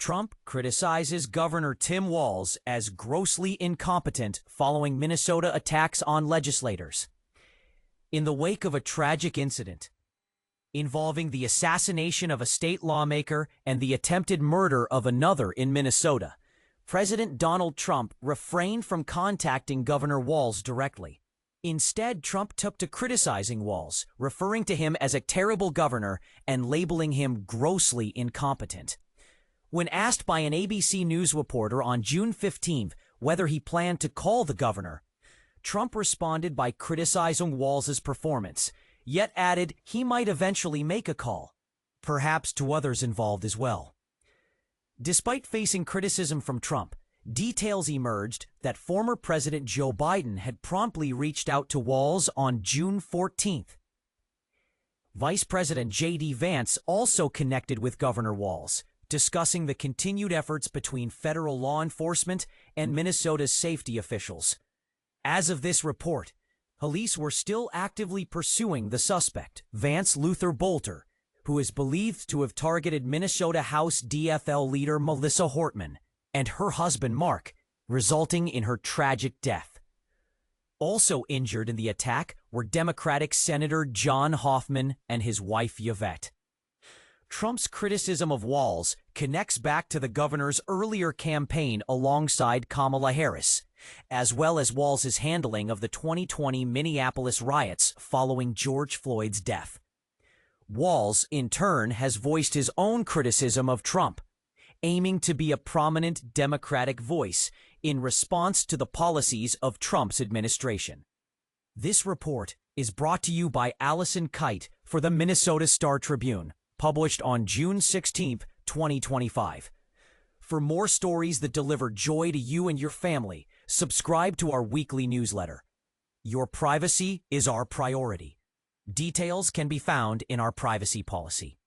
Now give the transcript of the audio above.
Trump criticizes Governor Tim Walz as grossly incompetent following Minnesota attacks on legislators. In the wake of a tragic incident involving the assassination of a state lawmaker and the attempted murder of another in Minnesota, President Donald Trump refrained from contacting Governor Walz directly. Instead, Trump took to criticizing Walz, referring to him as a terrible governor and labeling him grossly incompetent. When asked by an ABC News reporter on June 15th whether he planned to call the governor, Trump responded by criticizing Walz's performance, yet added he might eventually make a call, perhaps to others involved as well. Despite facing criticism from Trump, details emerged that former President Joe Biden had promptly reached out to Walz on June 14th. Vice President J.D. Vance also connected with Governor Walz, discussing the continued efforts between federal law enforcement and Minnesota's safety officials. As of this report, police were still actively pursuing the suspect, Vance Luther Boelter, who is believed to have targeted Minnesota House DFL Leader Melissa Hortman and her husband Mark, resulting in her tragic death. Also injured in the attack were Democratic Senator John Hoffman and his wife Yvette. Trump's criticism of Walz connects back to the governor's earlier campaign alongside Kamala Harris, as well as Walz's handling of the 2020 Minneapolis riots following George Floyd's death. Walz, in turn, has voiced his own criticism of Trump, aiming to be a prominent Democratic voice in response to the policies of Trump's administration. This report is brought to you by Allison Kite for the Minnesota Star-Tribune, published on June 16, 2025. For more stories that deliver joy to you and your family, subscribe to our weekly newsletter. Your privacy is our priority. Details can be found in our privacy policy.